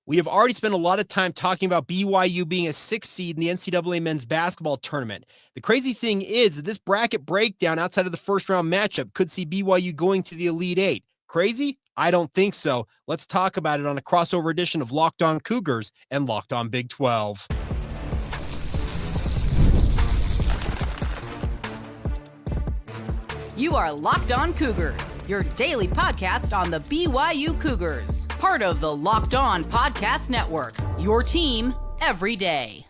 We have already spent a lot of time talking about BYU being a 6th seed in the NCAA men's basketball tournament. The crazy thing is that this bracket breakdown outside of the first round matchup could see BYU going to the Elite Eight. Crazy? I don't think so. Let's talk about it on a crossover edition of Locked On Cougars and Locked On Big 12. You are Locked On Cougars, your daily podcast on the BYU Cougars. Part of the Locked On Podcast Network, your team every day.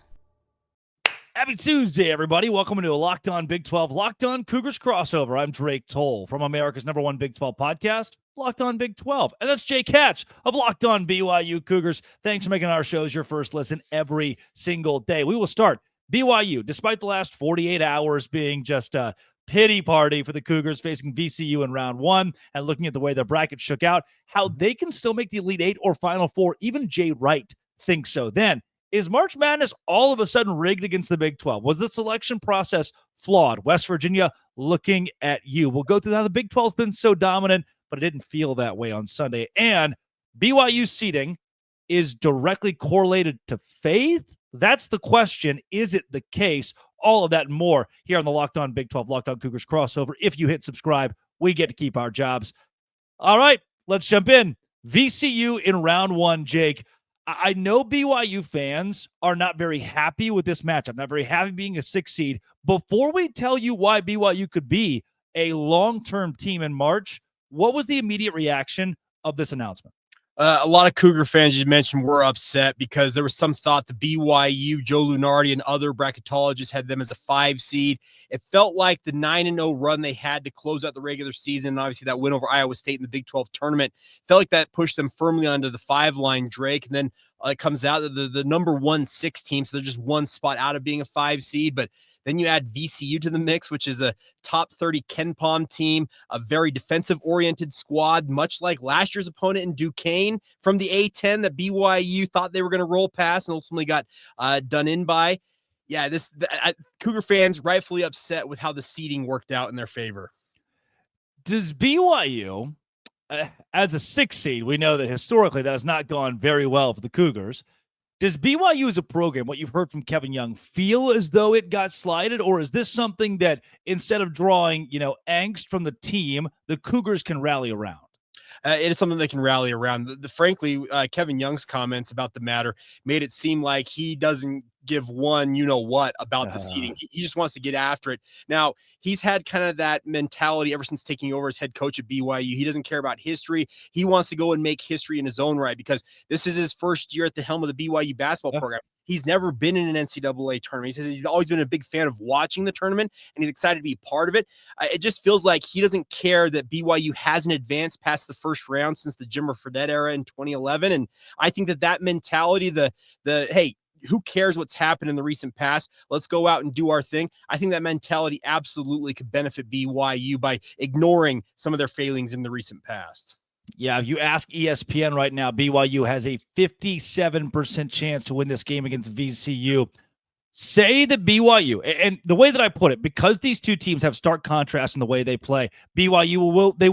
Happy Tuesday, everybody. Welcome to a Locked On Big 12, Locked On Cougars crossover. I'm Drake Toll from America's #1 Big 12 podcast, Locked On Big 12. And that's Jake Hatch of Locked On BYU Cougars. Thanks for making our shows your first listen every single day. We will start BYU, despite the last 48 hours being just a pity party for the Cougars facing VCU in round one and looking at the way their bracket shook out, how they can still make the Elite Eight or Final Four. Even Jay Wright thinks so. Then, is March Madness all of a sudden rigged against the Big 12? Was the selection process flawed? West Virginia looking at you. We'll go through how the Big 12's been so dominant, but it didn't feel that way on Sunday. And BYU seeding is directly correlated to faith? That's the question. Is it the case? All of that and more here on the Locked On Big 12, Locked On Cougars crossover. If you hit subscribe, we get to keep our jobs. All right, let's jump in. VCU in round one, Jake. I know BYU fans are not very happy with this matchup, not very happy being a 6 seed. Before we tell you why BYU could be a long-term team in March, what was the immediate reaction of this announcement? A lot of Cougar fans, you mentioned, were upset because there was some thought the BYU, Joe Lunardi, and other bracketologists had them as a 5 seed. It felt like the 9-0 run they had to close out the regular season, and obviously that win over Iowa State in the Big 12 tournament, felt like that pushed them firmly onto the 5 line, Drake. And then it comes out that the number 1-6 team, so they're just one spot out of being a 5 seed. But then you add VCU to the mix, which is a top 30 Ken Pom team, a very defensive-oriented squad, much like last year's opponent in Duquesne from the A-10 that BYU thought they were going to roll past and ultimately got done in by. Yeah, Cougar fans rightfully upset with how the seeding worked out in their favor. Does BYU, as a 6 seed, we know that historically that has not gone very well for the Cougars. Does BYU as a program, what you've heard from Kevin Young, feel as though it got slighted, or is this something that instead of drawing, angst from the team, the Cougars can rally around? It is something they can rally around. Frankly, Kevin Young's comments about the matter made it seem like he doesn't give one what about the seeding. He just wants to get after it. Now, he's had kind of that mentality ever since taking over as head coach at BYU. He doesn't care about history. He wants to go and make history in his own right because this is his first year at the helm of the BYU basketball program. He's never been in an NCAA tournament. He says he's always been a big fan of watching the tournament, and he's excited to be part of it. It just feels like he doesn't care that BYU hasn't advanced past the first round since the Jimmer Fredette era in 2011. And I think that mentality, hey, who cares what's happened in the recent past? Let's go out and do our thing. I think that mentality absolutely could benefit BYU by ignoring some of their failings in the recent past. Yeah, if you ask ESPN right now, BYU has a 57% chance to win this game against VCU. Say that BYU, and the way that I put it, because these two teams have stark contrast in the way they play, BYU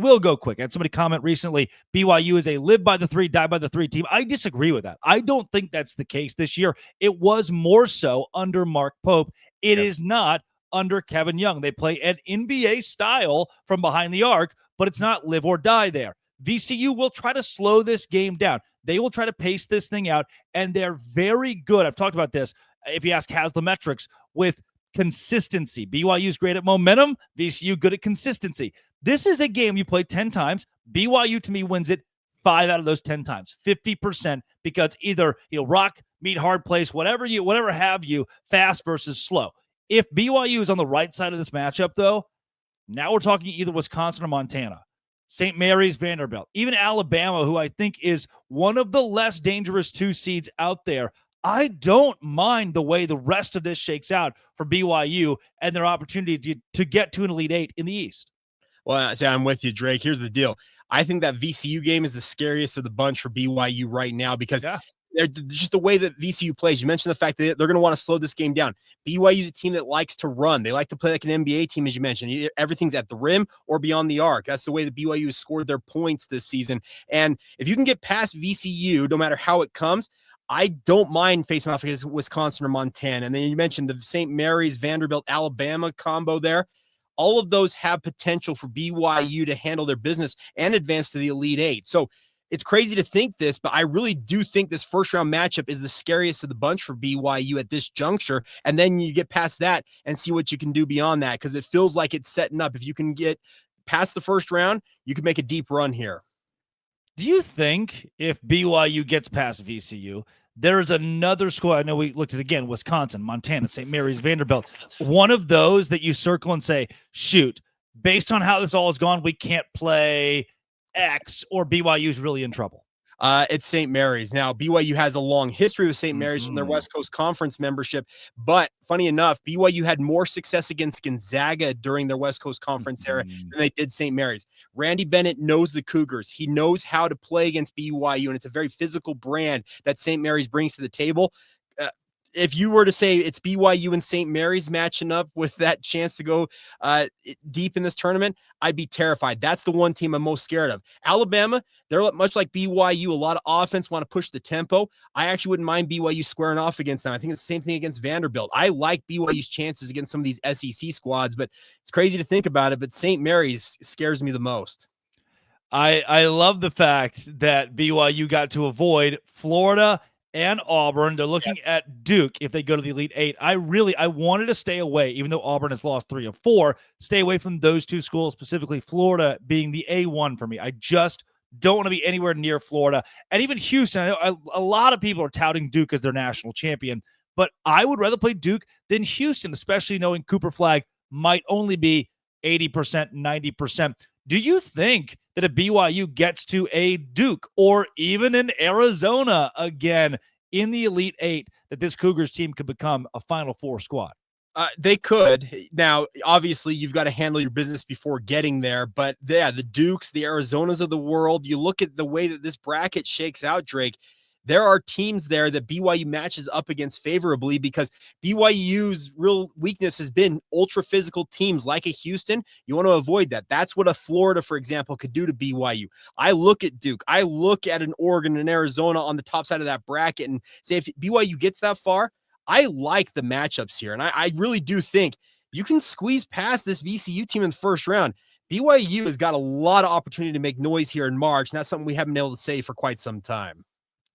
will go quick. I had somebody comment recently, BYU is a live by the 3, die by the 3 team. I disagree with that. I don't think that's the case this year. It was more so under Mark Pope. It is not under Kevin Young. They play an NBA style from behind the arc, but it's not live or die there. VCU will try to slow this game down. They will try to pace this thing out, and they're very good. I've talked about this. If you ask Haslametrics, with consistency. BYU is great at momentum. VCU good at consistency. This is a game you play 10 times. BYU, to me, wins it 5 out of those 10 times, 50%, because either rock, meet hard place, whatever have you, fast versus slow. If BYU is on the right side of this matchup, though, now we're talking either Wisconsin or Montana. St. Mary's, Vanderbilt, even Alabama, who I think is one of the less dangerous 2 seeds out there. I don't mind the way the rest of this shakes out for BYU and their opportunity to get to an Elite Eight in the East. Well, I'm with you, Drake. Here's the deal. I think that VCU game is the scariest of the bunch for BYU right now because just the way that VCU plays. You mentioned the fact that they're going to want to slow this game down. BYU is a team that likes to run. They like to play like an NBA team, as you mentioned. Everything's at the rim or beyond the arc. That's the way that BYU has scored their points this season. And if you can get past VCU, no matter how it comes, I don't mind facing off against Wisconsin or Montana. And then you mentioned the St. Mary's, Vanderbilt, Alabama combo there. All of those have potential for BYU to handle their business and advance to the Elite Eight. So it's crazy to think this, but I really do think this first-round matchup is the scariest of the bunch for BYU at this juncture. And then you get past that and see what you can do beyond that, because it feels like it's setting up. If you can get past the first round, you can make a deep run here. Do you think if BYU gets past VCU, there is another school? I know we looked at again, Wisconsin, Montana, St. Mary's, Vanderbilt. One of those that you circle and say, shoot, based on how this all has gone, we can't play X, or BYU's really in trouble? It's St. Mary's. Now, BYU has a long history with St. Mary's from their West Coast Conference membership, but funny enough, BYU had more success against Gonzaga during their West Coast Conference era than they did St. Mary's. Randy Bennett knows the Cougars. He knows how to play against BYU, and it's a very physical brand that St. Mary's brings to the table. If you were to say it's BYU and St. Mary's matching up with that chance to go deep in this tournament, I'd be terrified. That's the one team I'm most scared of. Alabama, they're much like BYU, a lot of offense, want to push the tempo. I actually wouldn't mind BYU squaring off against them. I think it's the same thing against Vanderbilt. I like BYU's chances against some of these SEC squads, but it's crazy to think about it, but St. Mary's scares me the most. I love the fact that BYU got to avoid Florida and Auburn. They're looking at Duke if they go to the Elite Eight. I wanted to stay away, even though Auburn has lost 3 of 4, stay away from those two schools, specifically Florida being the A1 for me. I just don't want to be anywhere near Florida. And even Houston, I know a lot of people are touting Duke as their national champion, but I would rather play Duke than Houston, especially knowing Cooper Flag might only be 80%, 90%. Do you think that if BYU gets to a Duke or even an Arizona again in the Elite Eight, that this Cougars team could become a Final Four squad? They could. Now, obviously, you've got to handle your business before getting there. But yeah, the Dukes, the Arizonas of the world, you look at the way that this bracket shakes out, Drake, there are teams there that BYU matches up against favorably, because BYU's real weakness has been ultra physical teams like a Houston. You want to avoid that. That's what a Florida, for example, could do to BYU. I look at Duke. I look at an Oregon and Arizona on the top side of that bracket and say, if BYU gets that far, I like the matchups here. And I really do think you can squeeze past this VCU team in the first round. BYU has got a lot of opportunity to make noise here in March, and that's something we haven't been able to say for quite some time.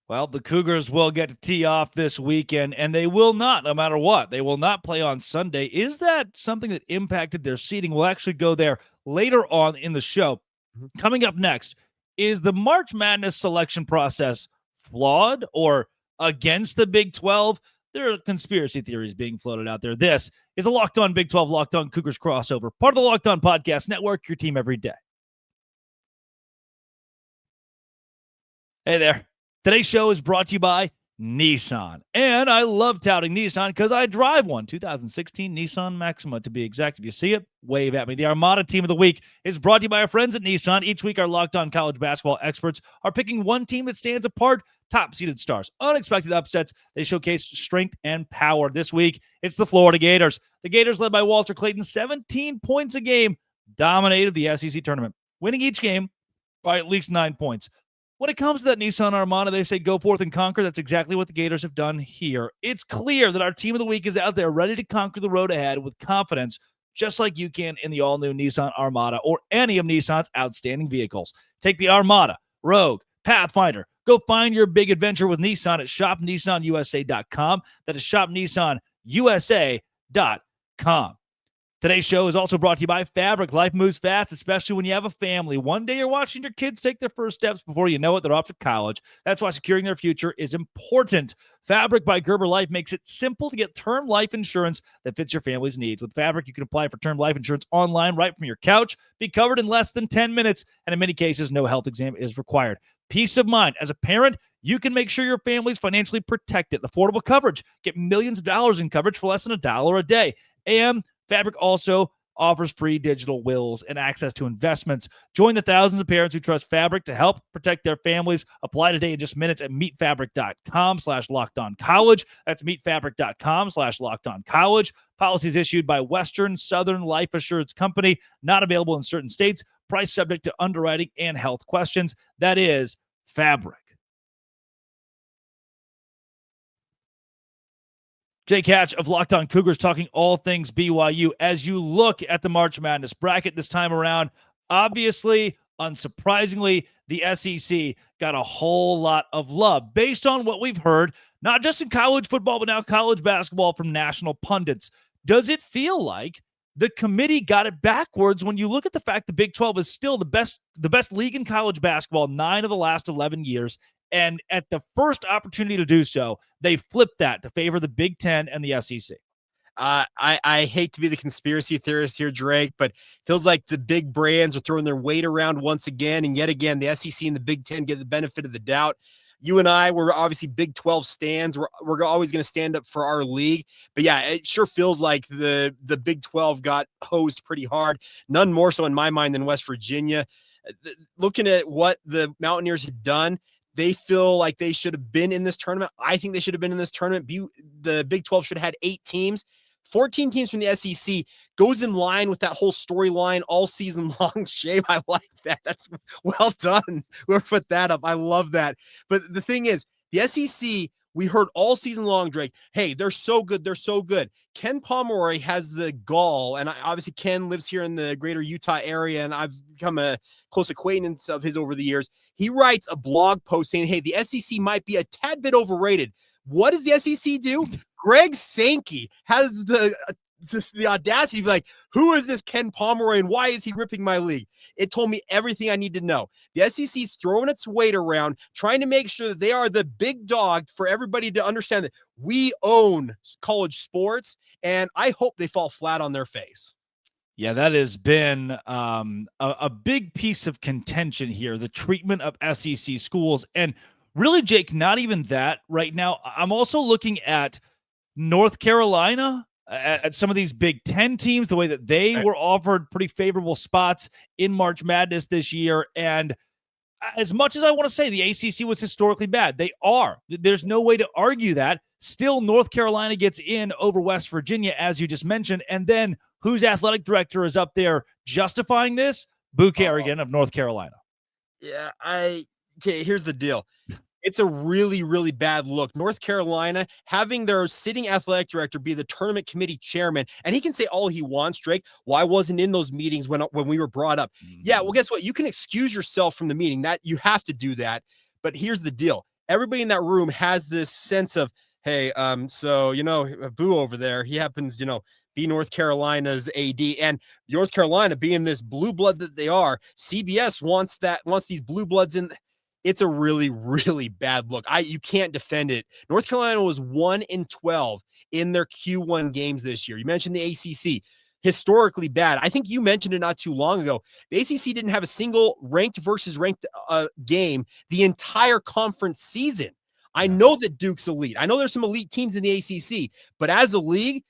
Well, the Cougars will get to tee off this weekend, and they will not, no matter what. They will not play on Sunday. Is that something that impacted their seeding? We'll actually go there later on in the show. Coming up next, is the March Madness selection process flawed or against the Big 12? There are conspiracy theories being floated out there. This is a Locked On Big 12, Locked On Cougars crossover, part of the Locked On Podcast Network, your team every day. Hey there. Today's show is brought to you by Nissan. And I love touting Nissan because I drive one. 2016 Nissan Maxima, to be exact. If you see it, wave at me. The Armada Team of the Week is brought to you by our friends at Nissan. Each week, our Locked On College basketball experts are picking one team that stands apart. Top-seeded stars, unexpected upsets. They showcase strength and power. This week, it's the Florida Gators. The Gators, led by Walter Clayton, 17 points a game, dominated the SEC tournament, winning each game by at least 9 points. When it comes to that Nissan Armada, they say go forth and conquer. That's exactly what the Gators have done here. It's clear that our team of the week is out there ready to conquer the road ahead with confidence, just like you can in the all-new Nissan Armada or any of Nissan's outstanding vehicles. Take the Armada, Rogue, Pathfinder. Go find your big adventure with Nissan at shopnissanusa.com. That is shopnissanusa.com. Today's show is also brought to you by Fabric. Life moves fast, especially when you have a family. One day you're watching your kids take their first steps. Before you know it, they're off to college. That's why securing their future is important. Fabric by Gerber Life makes it simple to get term life insurance that fits your family's needs. With Fabric, you can apply for term life insurance online right from your couch, be covered in less than 10 minutes, and in many cases, no health exam is required. Peace of mind. As a parent, you can make sure your family's financially protected. Affordable coverage. Get millions of dollars in coverage for less than $1 a day. And Fabric also offers free digital wills and access to investments. Join the thousands of parents who trust Fabric to help protect their families. Apply today in just minutes at meetfabric.com/lockedoncollege. That's meetfabric.com/lockedoncollege. Policies issued by Western Southern Life Assurance Company, not available in certain states. Price subject to underwriting and health questions. That is Fabric. Jake Hatch of Locked On Cougars talking all things BYU. As you look at the March Madness bracket this time around, obviously, unsurprisingly, the SEC got a whole lot of love based on what we've heard, not just in college football, but now college basketball from national pundits. Does it feel like the committee got it backwards when you look at the fact the Big 12 is still the best league in college basketball 9 of the last 11 years? And at the first opportunity to do so, they flipped that to favor the Big 10 and the SEC. I hate to be the conspiracy theorist here, Drake, but feels like the big brands are throwing their weight around once again. And yet again, the SEC and the Big 10 get the benefit of the doubt. You and I were obviously Big 12 stands. We're always going to stand up for our league. But yeah, it sure feels like the Big 12 got hosed pretty hard. None more so in my mind than West Virginia. Looking at what the Mountaineers had done, they feel like they should have been in this tournament. I think they should have been in this tournament. The Big 12 should have had 8 teams. 14 teams from the SEC goes in line with that whole storyline all season long. Shame. I like that. That's well done. Whoever put that up. I love that. But the thing is, the SEC, we heard all season long, Drake, hey, they're so good. They're so good. Ken Pomeroy has the gall, and obviously Ken lives here in the greater Utah area, and I've become a close acquaintance of his over the years. He writes a blog post saying, hey, the SEC might be a tad bit overrated. What does the SEC do? Greg Sankey has the audacity to be like, who is this Ken Pomeroy and why is he ripping my league? It told me everything I need to know. The SEC's throwing its weight around, trying to make sure that they are the big dog for everybody to understand that we own college sports, and I hope they fall flat on their face. Yeah, that has been a big piece of contention here, the treatment of SEC schools. And really, Jake, not even that right now. I'm also looking at North Carolina, at some of these Big 10 teams, the way that they were offered pretty favorable spots in March Madness this year. And as much as I want to say the ACC was historically bad, they are. There's no way to argue that. Still, North Carolina gets in over West Virginia, as you just mentioned. And then whose athletic director is up there justifying this? Boo Kerrigan of North Carolina. Yeah, okay, here's the deal. It's a really, really bad look. North Carolina having their sitting athletic director be the tournament committee chairman, and he can say all he wants, Drake. Well, I wasn't in those meetings when we were brought up. Yeah, well, guess what? You can excuse yourself from the meeting. That you have to do that. But here's the deal. Everybody in that room has this sense of, hey, so, Boo over there, he happens, be North Carolina's AD, and North Carolina being this blue blood that they are, CBS wants these blue bloods in. It's a really, really bad look. You can't defend it. North Carolina was 1-12 in their Q1 games this year. You mentioned the ACC, historically bad. I think you mentioned it not too long ago. The ACC didn't have a single ranked versus ranked game the entire conference season. I know that Duke's elite. I know there's some elite teams in the ACC, but as a league,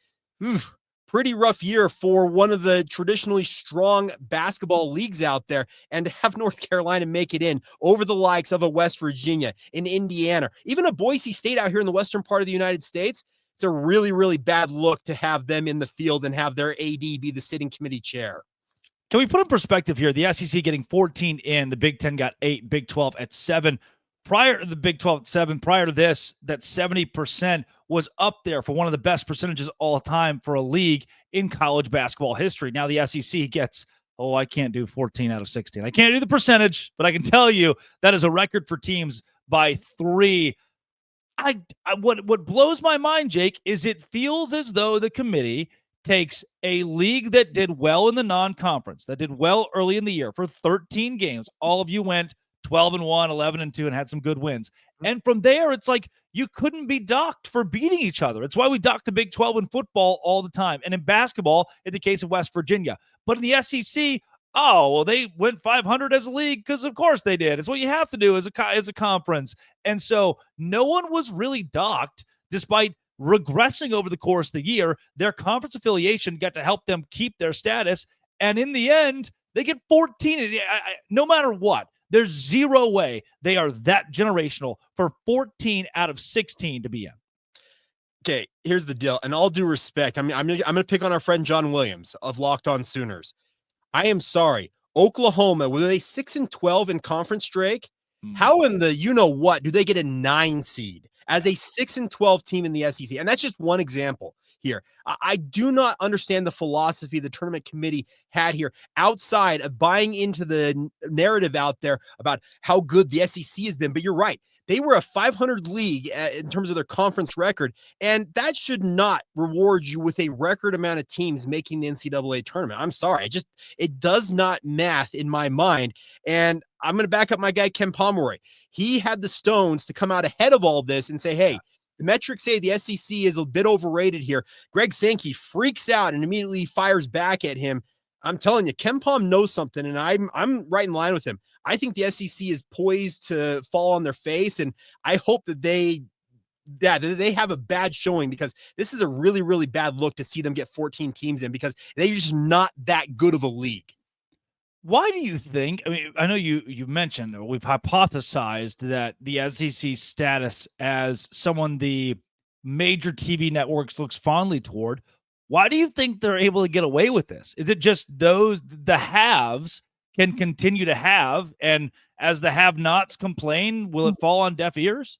pretty rough year for one of the traditionally strong basketball leagues out there. And to have North Carolina make it in over the likes of a West Virginia, in Indiana, even a Boise State out here in the western part of the United States, it's a really, really bad look to have them in the field and have their AD be the sitting committee chair. Can we put in perspective here? The SEC getting 14 in, the Big 10 got 8, Big 12 at 7. Prior to the Big 12 at 7, prior to this, that 70% was up there for one of the best percentages all time for a league in college basketball history. Now the SEC gets, I can't do 14 out of 16. I can't do the percentage, but I can tell you that is a record for teams by 3. What blows my mind, Jake, is it feels as though the committee takes a league that did well in the non-conference, that did well early in the year for 13 games. All of you went 12-1, 11-2, and had some good wins. And from there, it's like you couldn't be docked for beating each other. It's why we dock the Big 12 in football all the time. And in basketball, in the case of West Virginia. But in the SEC, they went 500 as a league because, of course, they did. It's what you have to do as a conference. And so no one was really docked, despite regressing over the course of the year. Their conference affiliation got to help them keep their status. And in the end, they get 14. No matter what, there's zero way they are that generational for 14 out of 16 to be in. Okay, here's the deal. And all due respect, I'm going to pick on our friend John Williams of Locked On Sooners. I am sorry. Oklahoma, were they 6-12 in conference, Drake? How in the you-know-what do they get a 9 seed as a 6-12 team in the SEC? And that's just one example here. I do not understand the philosophy the tournament committee had here outside of buying into the narrative out there about how good the SEC has been. But you're right. They were a 500 league in terms of their conference record, and that should not reward you with a record amount of teams making the NCAA tournament. I'm sorry. It does not math in my mind. And I'm going to back up my guy, Ken Pomeroy. He had the stones to come out ahead of all this and say, hey, the metrics say the SEC is a bit overrated here. Greg Sankey freaks out and immediately fires back at him. I'm telling you, Ken Pom knows something, and I'm right in line with him. I think the SEC is poised to fall on their face, and I hope that they have a bad showing, because this is a really, really bad look to see them get 14 teams in, because they're just not that good of a league. Why do you think? I mean, I know you mentioned, or we've hypothesized that the SEC status as someone the major TV networks looks fondly toward. Why do you think they're able to get away with this? Is it just the haves can continue to have, and as the have-nots complain, will it fall on deaf ears?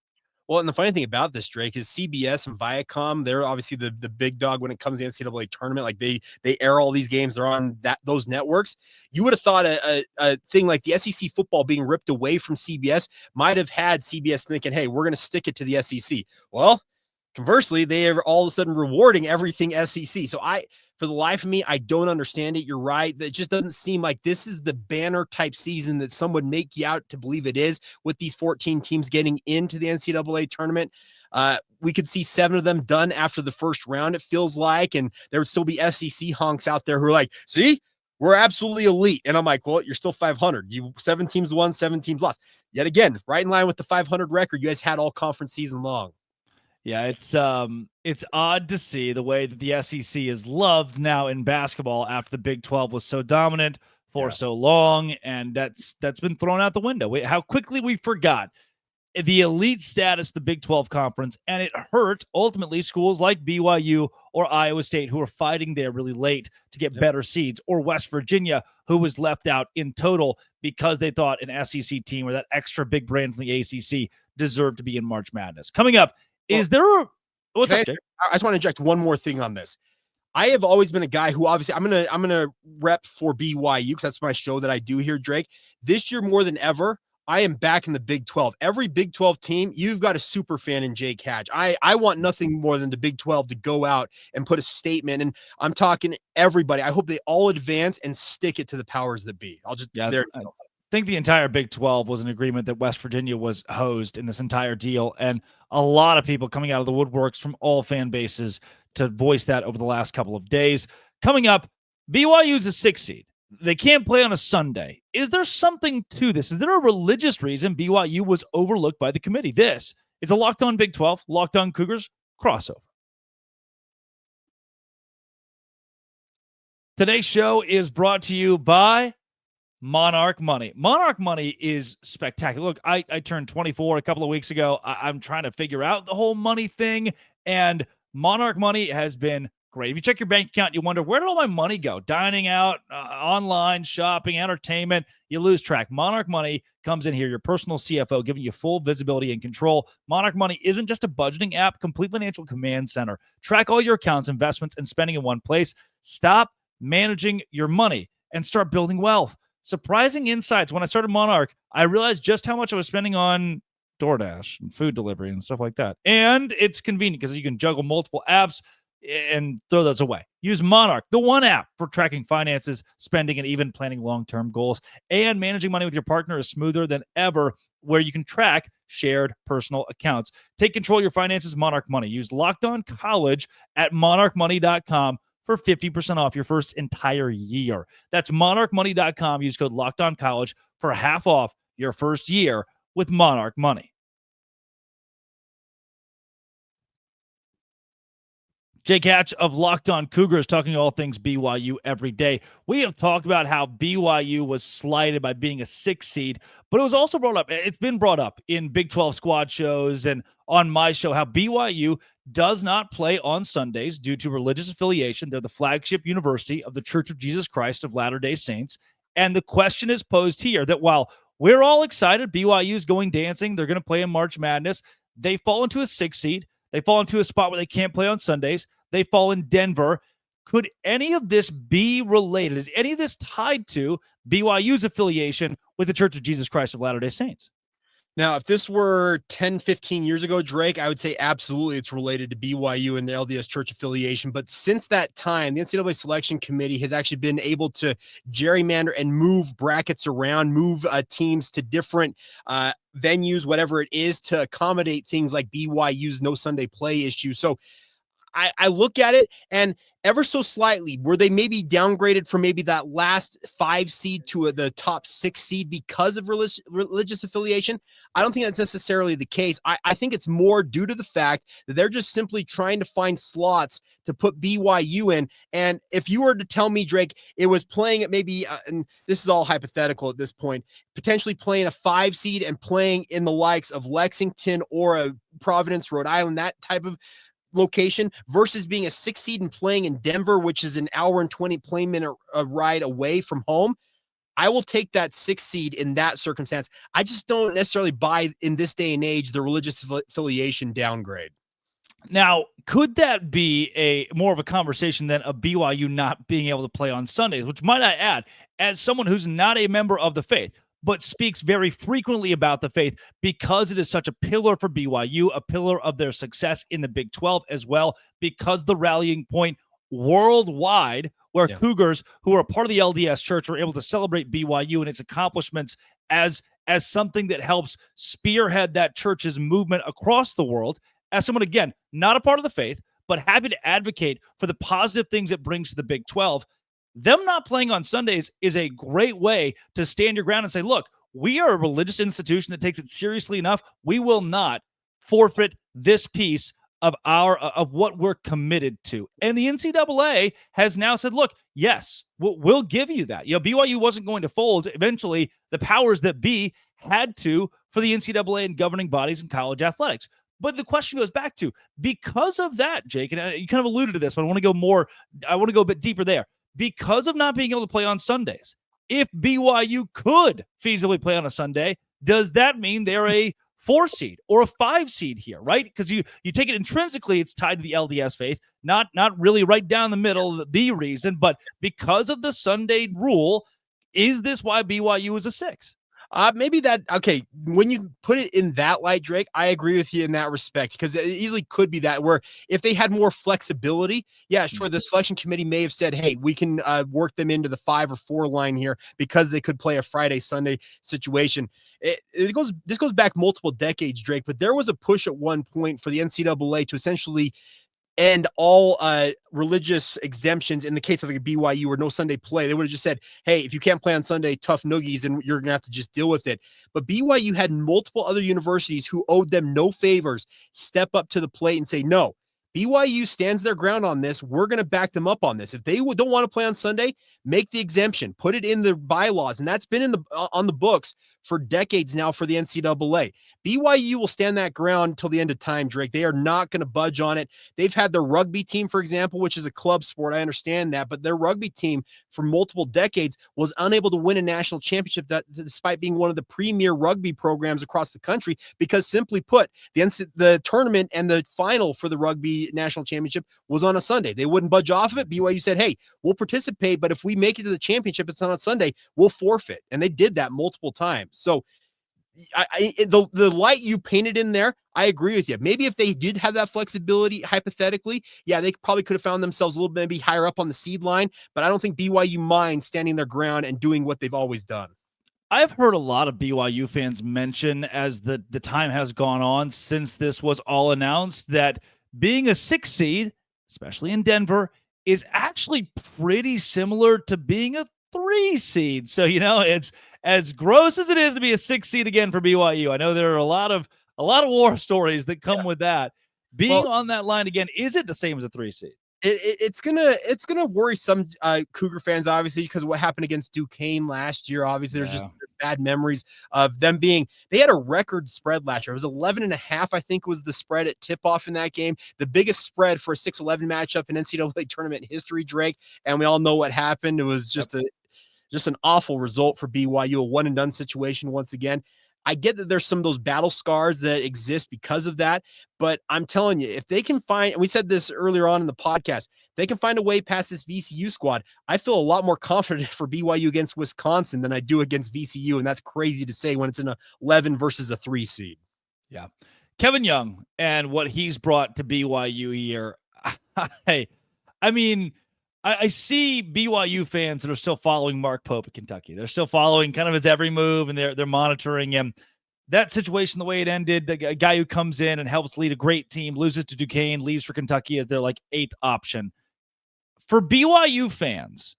Well, and the funny thing about this, Drake, is CBS and Viacom, they're obviously the big dog when it comes to the NCAA tournament. Like they air all these games. They're on those networks. You would have thought a thing like the SEC football being ripped away from CBS might have had CBS thinking, hey, we're going to stick it to the SEC. Well, conversely, they are all of a sudden rewarding everything SEC. So for the life of me, I don't understand it. You're right. It just doesn't seem like this is the banner type season that some would make you out to believe it is, with these 14 teams getting into the NCAA tournament. We could see 7 of them done after the first round, it feels like, and there would still be SEC honks out there who are like, see, we're absolutely elite. And I'm like, well, you're still 500. 7 teams won, 7 teams lost. Yet again, right in line with the 500 record you guys had all conference season long. Yeah, it's odd to see the way that the SEC is loved now in basketball after the Big 12 was so dominant for so long, and that's been thrown out the window. How quickly we forgot the elite status of the Big 12 conference, and it hurt ultimately schools like BYU or Iowa State, who are fighting there really late to get better seeds, or West Virginia, who was left out in total because they thought an SEC team or that extra big brand from the ACC deserved to be in March Madness. Coming up, is there what's up, Jake? I just want to inject one more thing on this. I have always been a guy who, obviously, I'm gonna rep for BYU because that's my show that I do here, Drake. This year more than ever, I am back in the Big 12. Every Big 12 team, you've got a super fan in Jake Hatch. I want nothing more than the Big 12 to go out and put a statement. And I'm talking everybody. I hope they all advance and stick it to the powers that be. I think the entire Big 12 was an agreement that West Virginia was hosed in this entire deal, and a lot of people coming out of the woodworks from all fan bases to voice that over the last couple of days. Coming up, BYU's a 6 seed. They can't play on a Sunday. Is there something to this? Is there a religious reason BYU was overlooked by the committee? This is a Locked On Big 12, Locked On Cougars crossover. Today's show is brought to you by Monarch Money. Monarch Money is spectacular. Look, I turned 24 a couple of weeks ago. I'm trying to figure out the whole money thing, and Monarch Money has been great. If you check your bank account, you wonder, where did all my money go? Dining out, online, shopping, entertainment, you lose track. Monarch Money comes in here, your personal CFO, giving you full visibility and control. Monarch Money isn't just a budgeting app, complete financial command center. Track all your accounts, investments, and spending in one place. Stop managing your money and start building wealth. Surprising insights. When I started Monarch, I realized just how much I was spending on DoorDash and food delivery and stuff like that. And it's convenient because you can juggle multiple apps and throw those away. Use Monarch, the one app for tracking finances, spending, and even planning long-term goals. And managing money with your partner is smoother than ever, where you can track shared personal accounts. Take control of your finances, Monarch Money. Use Locked On College at monarchmoney.com for 50% off your first entire year. That's monarchmoney.com. Use code LOCKEDONCollege for half off your first year with Monarch Money. Jake Hatch of Locked On Cougars, talking all things BYU every day. We have talked about how BYU was slighted by being a 6 seed, but it was also brought up. It's been brought up in Big 12 squad shows and on my show how BYU does not play on Sundays due to religious affiliation. They're the flagship university of the Church of Jesus Christ of Latter-day Saints. And the question is posed here that while we're all excited, BYU is going dancing, they're going to play in March Madness, they fall into a 6 seed. They fall into a spot where they can't play on Sundays. They fall in Denver. Could any of this be related? Is any of this tied to BYU's affiliation with the Church of Jesus Christ of Latter-day Saints? Now, if this were 10, 15 years ago, Drake, I would say absolutely it's related to BYU and the LDS Church affiliation. But since that time, the NCAA Selection Committee has actually been able to gerrymander and move brackets around, move teams to different venues, whatever it is, to accommodate things like BYU's no Sunday play issue. So I look at it, and ever so slightly, were they maybe downgraded from maybe that last 5 seed to the top 6 seed because of religious affiliation? I don't think that's necessarily the case. I think it's more due to the fact that they're just simply trying to find slots to put BYU in. And if you were to tell me, Drake, it was playing at maybe, and this is all hypothetical at this point, potentially playing a 5 seed and playing in the likes of Lexington or a Providence, Rhode Island, that type of location versus being a 6 seed and playing in Denver, which is an hour and 20 plane minute ride away from home, I will take that 6 seed in that circumstance. I just don't necessarily buy in this day and age the religious affiliation downgrade. Now, could that be a more of a conversation than a BYU not being able to play on Sundays, which might I add, as someone who's not a member of the faith, but speaks very frequently about the faith because it is such a pillar for BYU, a pillar of their success in the Big 12 as well, because the rallying point worldwide where Cougars, who are a part of the LDS Church, are able to celebrate BYU and its accomplishments as something that helps spearhead that church's movement across the world. As someone, again, not a part of the faith, but happy to advocate for the positive things it brings to the Big 12, them not playing on Sundays is a great way to stand your ground and say, look, we are a religious institution that takes it seriously enough. We will not forfeit this piece of what we're committed to. And the NCAA has now said, look, yes, we'll give you that. BYU wasn't going to fold. Eventually, the powers that be had to for the NCAA and governing bodies in college athletics. But the question goes back to, because of that, Jake, and you kind of alluded to this, but I want to go a bit deeper there. Because of not being able to play on Sundays, if BYU could feasibly play on a Sunday, does that mean they're a 4 seed or a 5 seed here, right? Because you take it intrinsically, it's tied to the LDS faith, not really right down the middle, the reason, but because of the Sunday rule, is this why BYU is a 6? Maybe that, okay, when you put it in that light, Drake, I agree with you in that respect, because it easily could be that where if they had more flexibility, yeah, sure, the selection committee may have said, hey, we can work them into the 5 or 4 line here because they could play a Friday, Sunday situation. This goes back multiple decades, Drake, but there was a push at one point for the NCAA to essentially end all religious exemptions in the case of like a BYU or no Sunday play. They would have just said, hey, if you can't play on Sunday, tough noogies, and you're going to have to just deal with it. But BYU had multiple other universities who owed them no favors step up to the plate and say, no, BYU stands their ground on this. We're going to back them up on this. If they don't want to play on Sunday, make the exemption, put it in the bylaws. And that's been on the books for decades now for the NCAA. BYU will stand that ground until the end of time, Drake. They are not going to budge on it. They've had their rugby team, for example, which is a club sport. I understand that, but their rugby team for multiple decades was unable to win a national championship despite being one of the premier rugby programs across the country, because simply put, the tournament and the final for the rugby national championship was on a Sunday. They wouldn't budge off of it. BYU said, hey, we'll participate, but if we make it to the championship, it's on a Sunday, we'll forfeit. And they did that multiple times. So the light you painted in there, I agree with you. Maybe if they did have that flexibility, hypothetically, yeah, they probably could have found themselves a little bit maybe higher up on the seed line, but I don't think BYU minds standing their ground and doing what they've always done. I've heard a lot of BYU fans mention as the time has gone on since this was all announced that being a 6 seed, especially in Denver, is actually pretty similar to being a 3 seed. So, it's as gross as it is to be a 6 seed again for BYU. I know there are a lot of war stories that come with that. Being on that line again, is it the same as a 3 seed? It's gonna worry some Cougar fans, obviously, because what happened against Duquesne last year. Obviously, there's just bad memories of them they had a record spread last year. It was 11.5, I think, was the spread at tip-off in that game. The biggest spread for a 6-11 matchup in NCAA tournament history, Drake. And we all know what happened. It was just an awful result for BYU, a one-and-done situation once again. I get that there's some of those battle scars that exist because of that, but I'm telling you, if they can find, and we said this earlier on in the podcast, they can find a way past this VCU squad. I feel a lot more confident for BYU against Wisconsin than I do against VCU, and that's crazy to say when it's an 11 versus a 3 seed. Yeah. Kevin Young and what he's brought to BYU here. I mean, I see BYU fans that are still following Mark Pope at Kentucky. They're still following kind of his every move, and they're monitoring him. That situation, the way it ended, the guy who comes in and helps lead a great team, loses to Duquesne, leaves for Kentucky as their like 8th option. For BYU fans,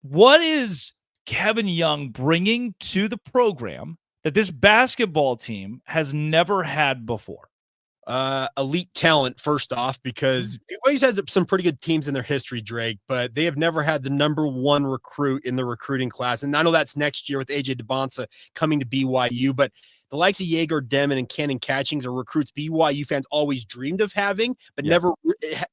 what is Kevin Young bringing to the program that this basketball team has never had before? Elite talent, first off, because BYU's had some pretty good teams in their history, Drake, but they have never had the number 1 recruit in the recruiting class. And I know that's next year with AJ DeBonsa coming to BYU, but the likes of Jaeger Demon and Cannon Catchings are recruits BYU fans always dreamed of having, but never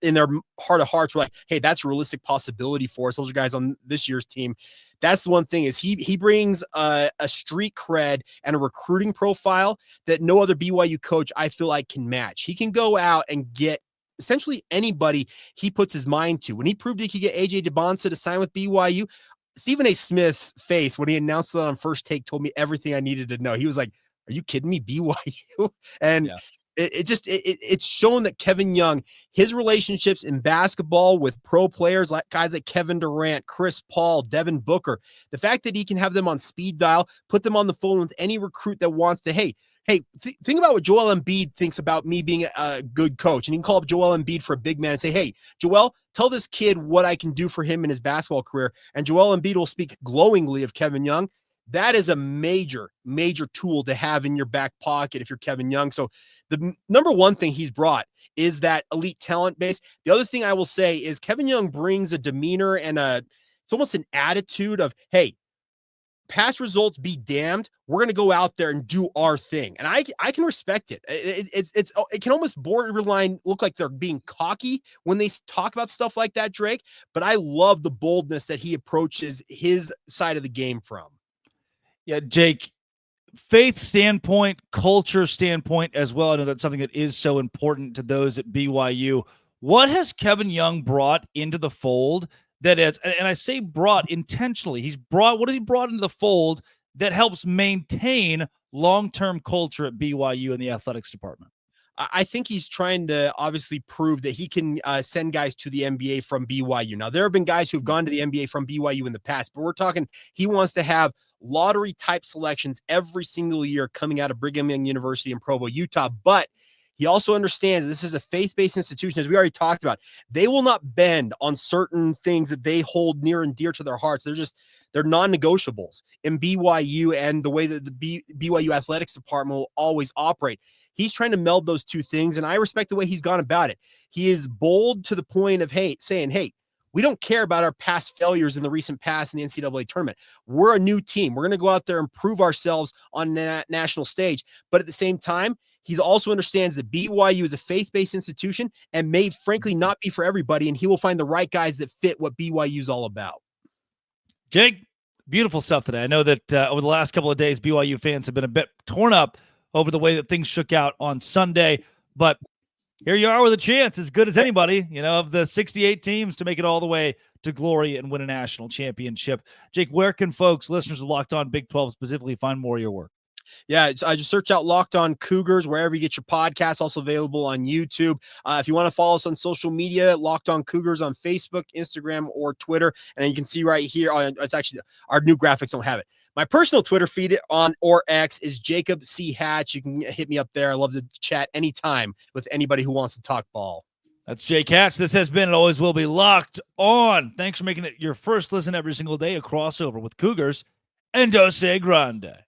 in their heart of hearts were like, hey, that's a realistic possibility for us. Those are guys on this year's team. That's the one thing is he brings a street cred and a recruiting profile that no other BYU coach I feel like can match. He can go out and get essentially anybody he puts his mind to. When he proved he could get AJ DeBonsa to sign with BYU, Stephen A. Smith's face when he announced that on First Take told me everything I needed to know. He was like, are you kidding me, BYU? And it's shown that Kevin Young, his relationships in basketball with pro players like guys like Kevin Durant, Chris Paul, Devin Booker, the fact that he can have them on speed dial, put them on the phone with any recruit that wants to, hey, think about what Joel Embiid thinks about me being a good coach. And you can call up Joel Embiid for a big man and say, hey, Joel, tell this kid what I can do for him in his basketball career. And Joel Embiid will speak glowingly of Kevin Young. That is a major, major tool to have in your back pocket if you're Kevin Young. So the number one thing he's brought is that elite talent base. The other thing I will say is Kevin Young brings a demeanor and it's almost an attitude of, hey, past results be damned. We're going to go out there and do our thing. And I can respect it. It can almost borderline look like they're being cocky when they talk about stuff like that, Drake. But I love the boldness that he approaches his side of the game from. Yeah, Jake, faith standpoint, culture standpoint as well. I know that's something that is so important to those at BYU. What has Kevin Young brought into the fold that is, and I say brought intentionally, what has he brought into the fold that helps maintain long-term culture at BYU in the athletics department? I think he's trying to obviously prove that he can send guys to the NBA from BYU. Now, there have been guys who've gone to the NBA from BYU in the past, but we're talking he wants to have lottery type selections every single year coming out of Brigham Young University in Provo, Utah. But he also understands this is a faith-based institution, as we already talked about. They will not bend on certain things that they hold near and dear to their hearts. They're non-negotiables in BYU and the way that the BYU athletics department will always operate. He's trying to meld those two things, and I respect the way he's gone about it. He is bold to the point of, saying, we don't care about our past failures in the recent past in the NCAA tournament. We're a new team. We're going to go out there and prove ourselves on that national stage. But at the same time, he also understands that BYU is a faith-based institution and may, frankly, not be for everybody, and he will find the right guys that fit what BYU is all about. Jake, beautiful stuff today. I know that over the last couple of days, BYU fans have been a bit torn up over the way that things shook out on Sunday, but here you are with a chance as good as anybody, of the 68 teams to make it all the way to glory and win a national championship. Jake, where can folks, listeners of Locked On Big 12 specifically, find more of your work? Yeah, I just search out Locked On Cougars wherever you get your podcasts, also available on YouTube. If you want to follow us on social media, Locked On Cougars on Facebook, Instagram, or Twitter. And then you can see right here, it's actually our new graphics don't have it. My personal Twitter feed on or X is Jacob C. Hatch. You can hit me up there. I love to chat anytime with anybody who wants to talk ball. That's Jake Hatch. This has been and always will be Locked On. Thanks for making it your first listen every single day, a crossover with Cougars and Dose Grande.